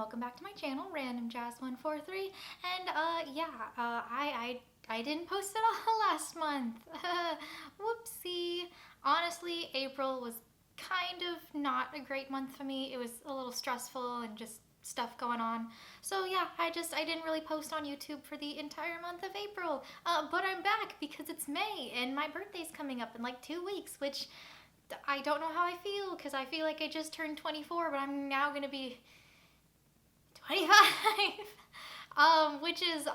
welcome back to my channel, Random Jazz 143. And I didn't post it all last month. Whoopsie. Honestly, April was kind of not a great month for me. It was a little stressful and just stuff going on. So yeah, I didn't really post on YouTube for the entire month of April. But I'm back because it's May and my birthday's coming up in like 2 weeks, which I don't know how I feel because I feel like I just turned 24, but I'm now gonna be 25. Which is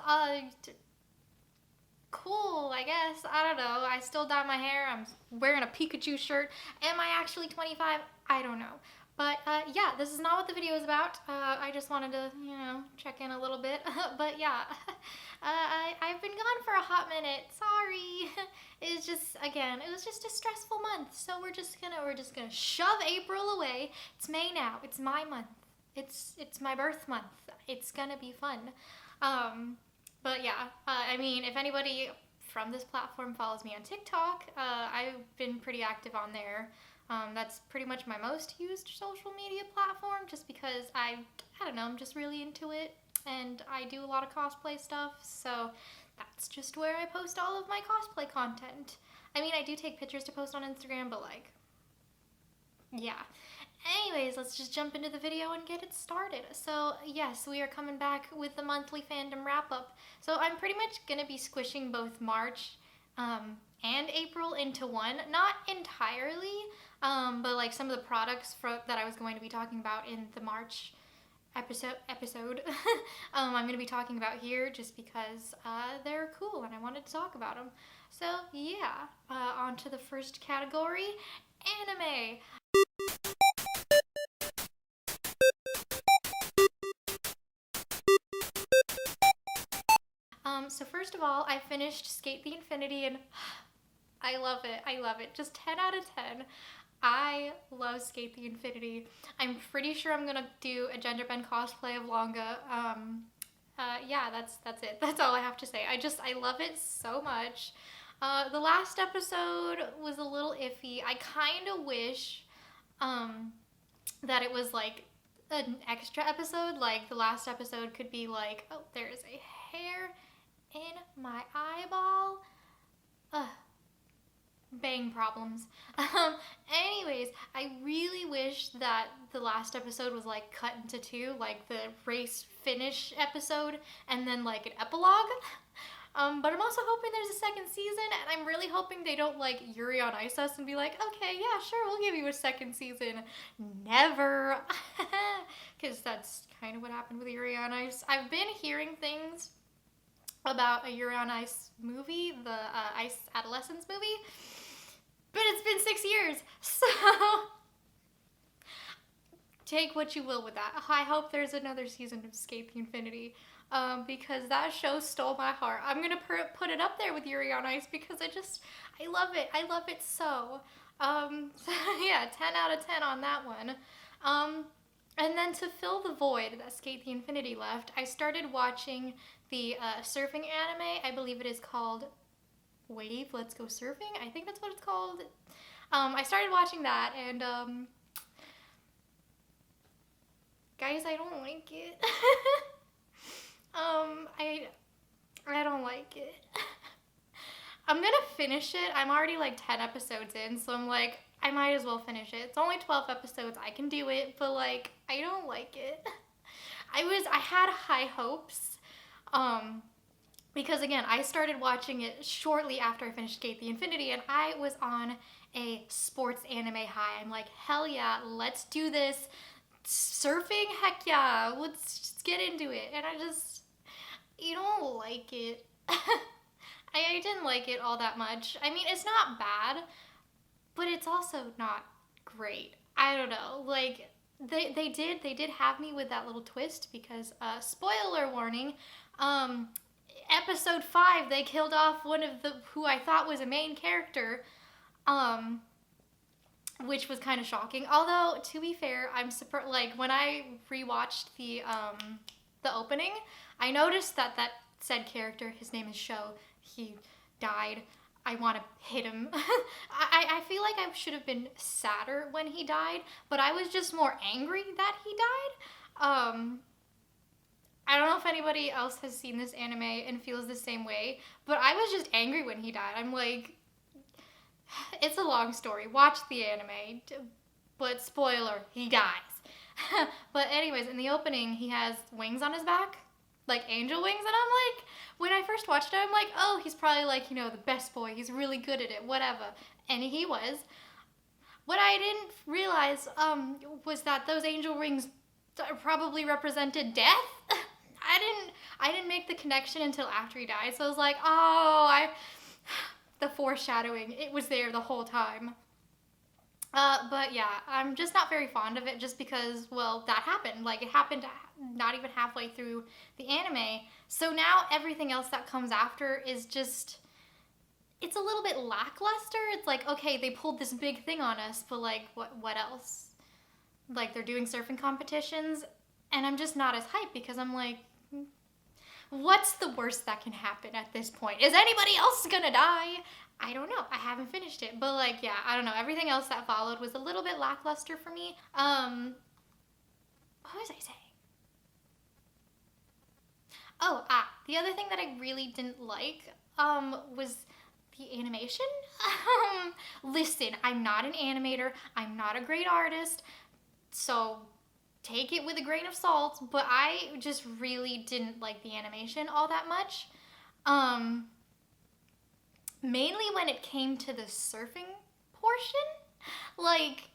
cool, I guess. I don't know. I still dye my hair. I'm wearing a Pikachu shirt. Am I actually 25? I don't know. But yeah, this is not what the video is about. I just wanted to, check in a little bit. But yeah, I've been gone for a hot minute. Sorry. It was just a stressful month. So we're just gonna shove April away. It's May now. It's my month. It's my birth month. It's gonna be fun. But yeah, I mean, if anybody from this platform follows me on TikTok, I've been pretty active on there. That's pretty much my most used social media platform just because I don't know, I'm just really into it and I do a lot of cosplay stuff, so that's just where I post all of my cosplay content. I mean, I do take pictures to post on Instagram, but like, yeah. Anyways, let's just jump into the video and get it started. So yes, we are coming back with the monthly fandom wrap-up. So I'm pretty much gonna be squishing both March and April into one. Not entirely, but like some of the products that I was going to be talking about in the March episode I'm going to be talking about here just because they're cool and I wanted to talk about them. So yeah, on to the first category, anime. So first of all, I finished Skate the Infinity and I love it. I love it. Just 10 out of 10. I love Skate the Infinity. I'm pretty sure I'm gonna do a gender bend cosplay of Longa. Yeah, that's it. That's all I have to say. I love it so much. The last episode was a little iffy. I kind of wish that it was like an extra episode. Like the last episode could be like, oh, there's a hair in my eyeball. Ugh. Bang problems. Anyways, I really wish that the last episode was like cut into two, like the race finish episode and then like an epilogue. But I'm also hoping there's a second season, and I'm really hoping they don't like Yuri on Ice us and be like, okay, yeah, sure, we'll give you a second season. Never. Because that's kind of what happened with Yuri on Ice. I've been hearing things about a Yuri on Ice movie, the Ice Adolescence movie, but it's been 6 years, so take what you will with that. I hope there's another season of Skate the Infinity, because that show stole my heart. I'm gonna put it up there with Yuri on Ice because I love it. I love it so. So yeah, 10 out of 10 on that one. And then to fill the void that Skate the Infinity left, I started watching the surfing anime. I believe it is called Wave, Let's Go Surfing. I think that's what it's called. I started watching that and guys, I don't like it. I don't like it. I'm gonna finish it. I'm already like 10 episodes in, so I'm like, I might as well finish it. It's only 12 episodes. I can do it, but like, I don't like it. I had high hopes. Because again, I started watching it shortly after I finished Skate the Infinity, and I was on a sports anime high. I'm like, hell yeah, let's do this. Surfing, heck yeah, let's just get into it. And you don't like it. I didn't like it all that much. I mean, it's not bad, but it's also not great. I don't know, like, they did have me with that little twist because, spoiler warning, episode 5, they killed off one of who I thought was a main character, which was kind of shocking. Although, to be fair, I'm surprised, like, when I rewatched the opening, I noticed that said character, his name is Sho, he died. I want to hit him. I feel like I should have been sadder when he died, but I was just more angry that he died. I don't know if anybody else has seen this anime and feels the same way, but I was just angry when he died. I'm like, it's a long story. Watch the anime. But spoiler, he dies. But anyways, in the opening, he has wings on his back, like angel wings, and I'm like, when I first watched it, I'm like, oh, he's probably like, you know, the best boy. He's really good at it, whatever. And he was. What I didn't realize was that those angel rings probably represented death. I didn't make the connection until after he died. So I was like, oh, the foreshadowing, it was there the whole time. But yeah, I'm just not very fond of it just because, well, that happened. Like, it happened not even halfway through the anime. So now everything else that comes after is just, it's a little bit lackluster. It's like, okay, they pulled this big thing on us, but like, what else? Like, they're doing surfing competitions, and I'm just not as hyped because I'm like, what's the worst that can happen at this point? Is anybody else gonna die? I don't know. I haven't finished it. But like, yeah, I don't know. Everything else that followed was a little bit lackluster for me. What was I saying? The other thing that I really didn't like was the animation. Listen, I'm not an animator. I'm not a great artist. So take it with a grain of salt, but I just really didn't like the animation all that much. Mainly when it came to the surfing portion. Like,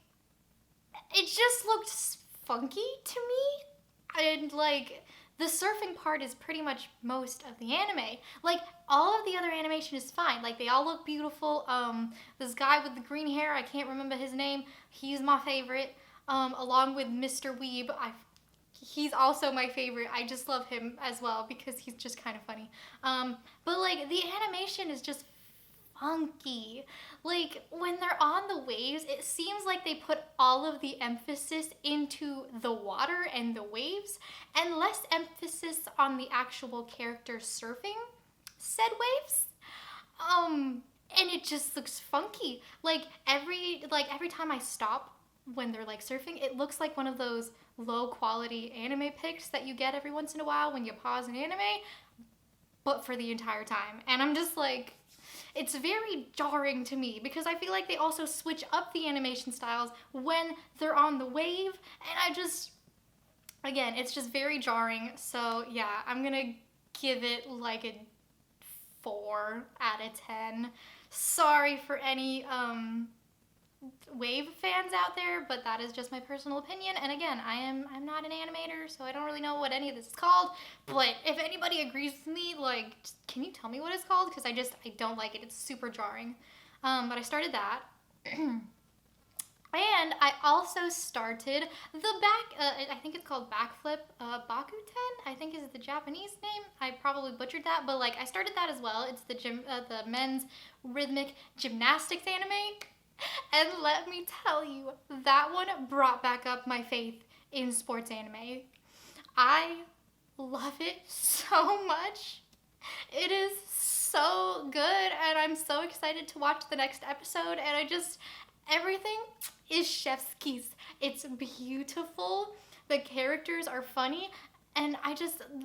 it just looked funky to me. And like, the surfing part is pretty much most of the anime. Like, all of the other animation is fine. Like, they all look beautiful. This guy with the green hair, I can't remember his name. He's my favorite. Along with Mr. Weeb, he's also my favorite. I just love him as well because he's just kind of funny. But like, the animation is just funky. Like, when they're on the waves, it seems like they put all of the emphasis into the water and the waves and less emphasis on the actual character surfing said waves. And it just looks funky. Like every time I stop when they're like surfing, it looks like one of those low quality anime pics that you get every once in a while when you pause an anime, but for the entire time. And I'm just like, it's very jarring to me because I feel like they also switch up the animation styles when they're on the wave, and I just, again, it's just very jarring. So yeah, I'm gonna give it like a 4 out of 10. Sorry for any wave fans out there, but that is just my personal opinion. And again, I'm not an animator, so I don't really know what any of this is called. But if anybody agrees with me, like, can you tell me what it's called? Because I don't like it. It's super jarring. But I started that. And I also started the I think it's called Backflip Bakuten, I think is the Japanese name. I probably butchered that, but like, I started that as well. It's the men's rhythmic gymnastics anime. And let me tell you, that one brought back up my faith in sports anime. I love it so much. It is so good, and I'm so excited to watch the next episode, and everything is chef's kiss. It's beautiful. The characters are funny, and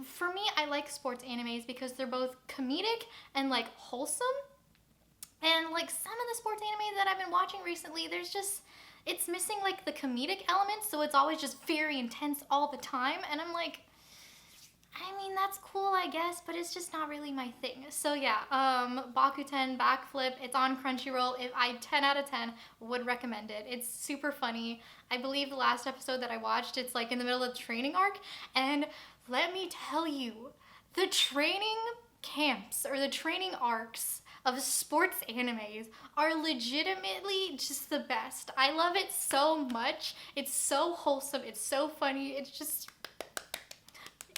for me, I like sports animes because they're both comedic and like wholesome. And like, some of the sports anime that I've been watching recently, it's missing like the comedic element, so it's always just very intense all the time, and I'm like, I mean, that's cool, I guess, but it's just not really my thing. So yeah, Bakuten Backflip, it's on Crunchyroll. 10 out of 10 would recommend it. It's super funny. I believe the last episode that I watched, it's like in the middle of the training arc, and let me tell you, the training camps or the training arcs of sports animes are legitimately just the best. I love it so much. It's so wholesome. It's so funny.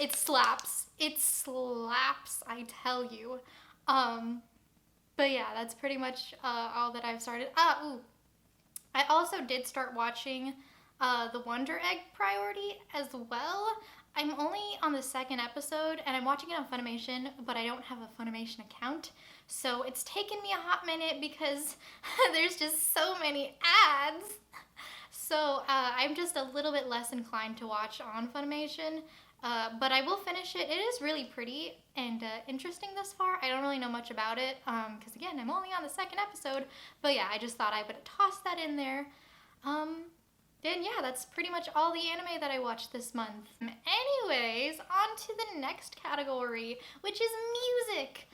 It slaps. It slaps, I tell you. But yeah, that's pretty much all that I've started. I also did start watching the Wonder Egg Priority as well. I'm only on the 2nd episode, and I'm watching it on Funimation, but I don't have a Funimation account. So it's taken me a hot minute because there's just so many ads. So I'm just a little bit less inclined to watch on Funimation. But I will finish it. It is really pretty and interesting thus far. I don't really know much about it because, again, I'm only on the second episode. But yeah, I just thought I would toss that in there. And yeah, that's pretty much all the anime that I watched this month. Anyways, on to the next category, which is music.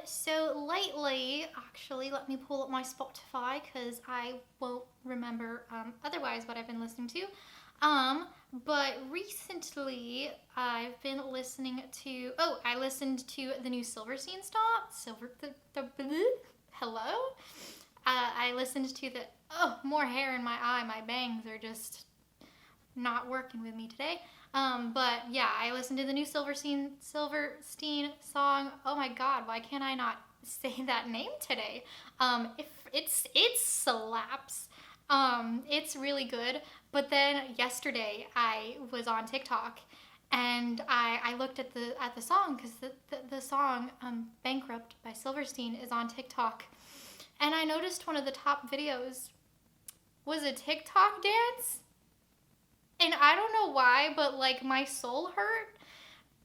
So lately, actually, let me pull up my Spotify because I won't remember otherwise what I've been listening to. But recently I've been listening to, I listened to the new Silverstein song, hello? I listened to more hair in my eye, my bangs are just not working with me today. But yeah, I listened to the new Silverstein song. Oh my god, why can't I not say that name today? If it slaps. It's really good. But then yesterday I was on TikTok and I looked at the song because the song Bankrupt by Silverstein is on TikTok. And I noticed one of the top videos was a TikTok dance. And I don't know why, but like my soul hurt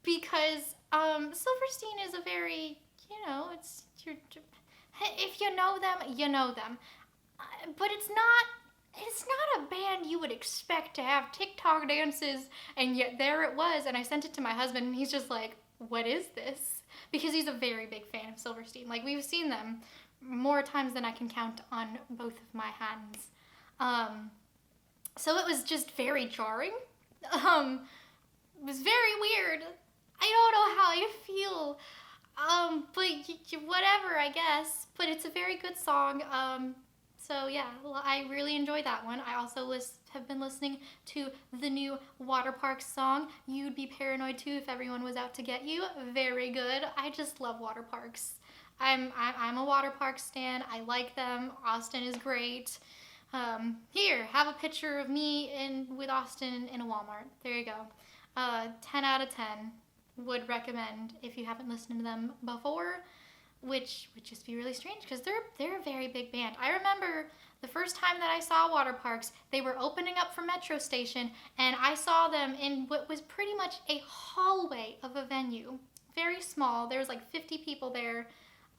because Silverstein is a very, if you know them, you know them. But it's not a band you would expect to have TikTok dances, and yet there it was. And I sent it to my husband and he's just like, what is this? Because he's a very big fan of Silverstein. Like, we've seen them more times than I can count on both of my hands. So it was just very jarring. It was very weird. I don't know how I feel. But whatever, I guess. But it's a very good song. So yeah, I really enjoyed that one. I also have been listening to the new Water Parks song, You'd Be Paranoid Too If Everyone Was Out to Get You. Very good. I just love water parks. I'm a water park stan. I like them. Austin is great. Here, have a picture of me with Austin in a Walmart. There you go. 10 out of 10. Would recommend if you haven't listened to them before, which would just be really strange because they're a very big band. I remember the first time that I saw Water Parks, they were opening up for Metro Station, and I saw them in what was pretty much a hallway of a venue. Very small. There was like 50 people there.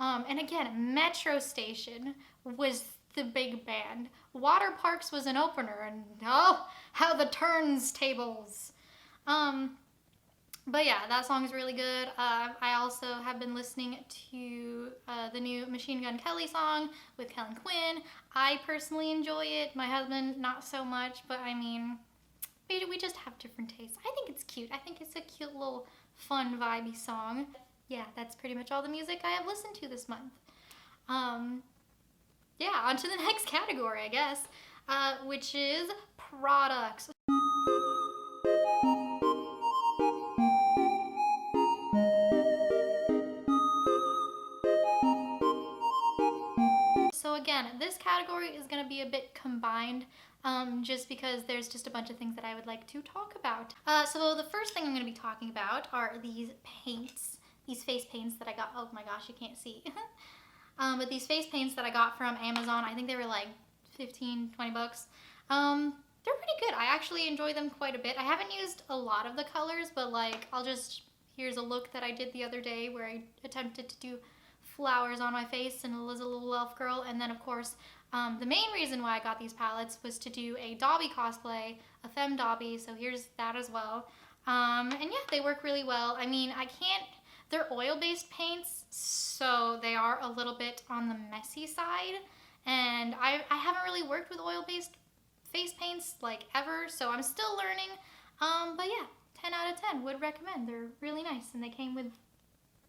And again, Metro Station was the big band. Water Parks was an opener, and how the turntables. But yeah, that song is really good. I also have been listening to the new Machine Gun Kelly song with Kellen Quinn. I personally enjoy it. My husband, not so much, but I mean, we just have different tastes. I think it's cute. I think it's a cute little fun, vibey song. Yeah, that's pretty much all the music I have listened to this month. Yeah, on to the next category, I guess, which is products. So again, this category is going to be a bit combined just because there's just a bunch of things that I would like to talk about. So the first thing I'm going to be talking about are these paints, these face paints that I got. Oh my gosh, you can't see. But these face paints that I got from Amazon, I think they were like 15, 20 bucks. They're pretty good. I actually enjoy them quite a bit. I haven't used a lot of the colors, but like here's a look that I did the other day where I attempted to do flowers on my face and was a little elf girl. And then of course, the main reason why I got these palettes was to do a Dobby cosplay, a femme Dobby, so here's that as well. And yeah, they work really well. I mean, they're oil-based paints, so they are a little bit on the messy side. And I haven't really worked with oil-based face paints like ever, so I'm still learning. But yeah, 10 out of 10 would recommend. They're really nice, and they came with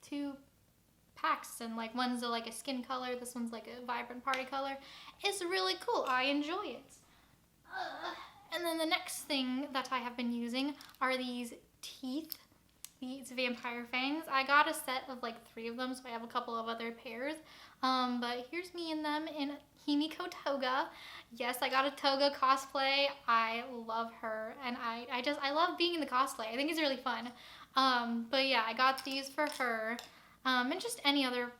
2 packs, and like one's like a skin color, this one's like a vibrant party color. It's really cool. I enjoy it. And then the next thing that I have been using are these teeth, these vampire fangs. I got a set of like 3 of them, so I have a couple of other pairs. But here's me in them in Himiko Toga. Yes, I got a Toga cosplay. I love her, and I love being in the cosplay. I think it's really fun. But yeah, I got these for her. And just any other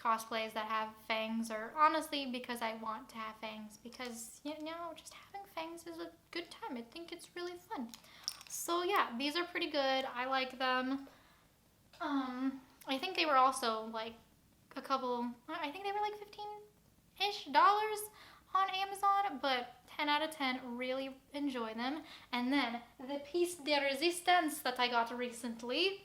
cosplays that have fangs, or honestly because I want to have fangs, because, you know, just having fangs is a good time. I think it's really fun. So yeah, these are pretty good. I like them. I think they were also like I think they were like $15-ish on Amazon, but 10 out of 10, really enjoy them. And then the piece de resistance that I got recently,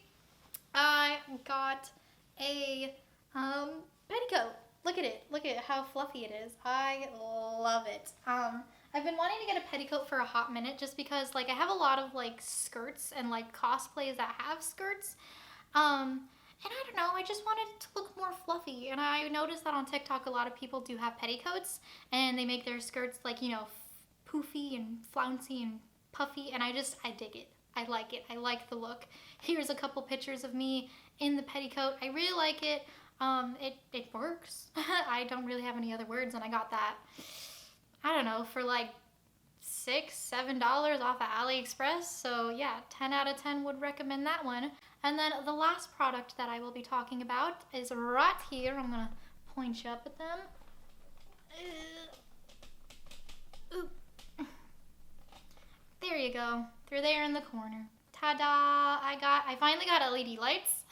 I got a petticoat. Look at it. Look at how fluffy it is. I love it. I've been wanting to get a petticoat for a hot minute just because like I have a lot of like skirts and like cosplays that have skirts. And I don't know, I just wanted it to look more fluffy. And I noticed that on TikTok a lot of people do have petticoats and they make their skirts like, you know, poofy and flouncy and puffy, and I dig it. I like it. I like the look. Here's a couple pictures of me in the petticoat. I really like it. It works. I don't really have any other words, and I got that, I don't know, for like $6-7 off of AliExpress. So yeah, 10 out of 10 would recommend that one. And then the last product that I will be talking about is right here. I'm gonna point you up at them. There you go. They're there in the corner. Ta-da! I finally got LED lights.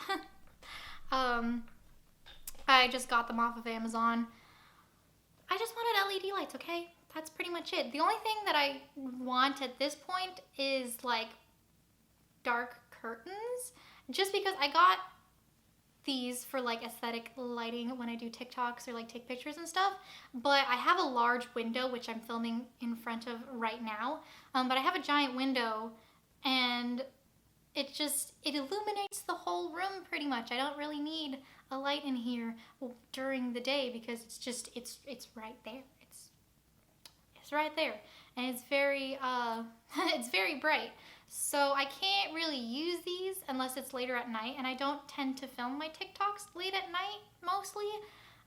I just got them off of Amazon. I just wanted LED lights, okay? That's pretty much it. The only thing that I want at this point is like dark curtains, just because I got these for like aesthetic lighting when I do TikToks or like take pictures and stuff, but I have a large window which I'm filming in front of right now, but I have a giant window and it illuminates the whole room pretty much. I don't really need a light in here during the day because it's right there. It's right there, and it's very it's very bright. So I can't really use these unless it's later at night, and I don't tend to film my TikToks late at night mostly.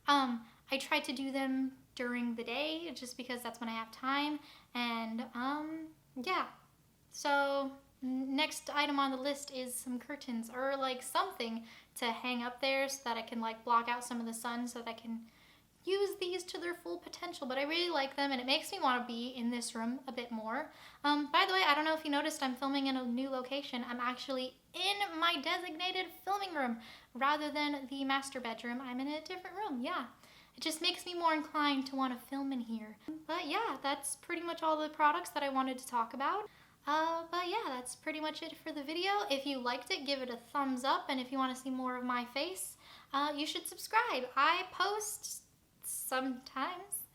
I try to do them during the day just because that's when I have time, and yeah. So next item on the list is some curtains or like something to hang up there so that I can like block out some of the sun so that I can use these to their full potential. But I really like them and it makes me want to be in this room a bit more. By the way, I don't know if you noticed, I'm filming in a new location. I'm actually in my designated filming room rather than the master bedroom. I'm in a different room, yeah. It just makes me more inclined to want to film in here. But yeah, that's pretty much all the products that I wanted to talk about. But yeah, that's pretty much it for the video. If you liked it, give it a thumbs up, and if you want to see more of my face, you should subscribe. I post sometimes,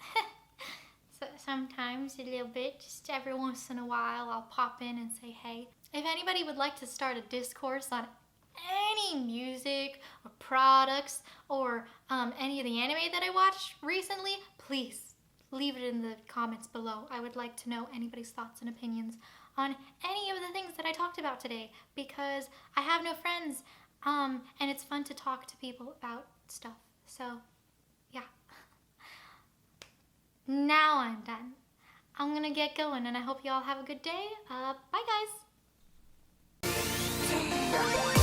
sometimes a little bit, just every once in a while I'll pop in and say hey. If anybody would like to start a discourse on any music or products or any of the anime that I watched recently, please leave it in the comments below. I would like to know anybody's thoughts and opinions on any of the things that I talked about today, because I have no friends, and it's fun to talk to people about stuff. So yeah. Now I'm done. I'm gonna get going, and I hope you all have a good day. Bye guys.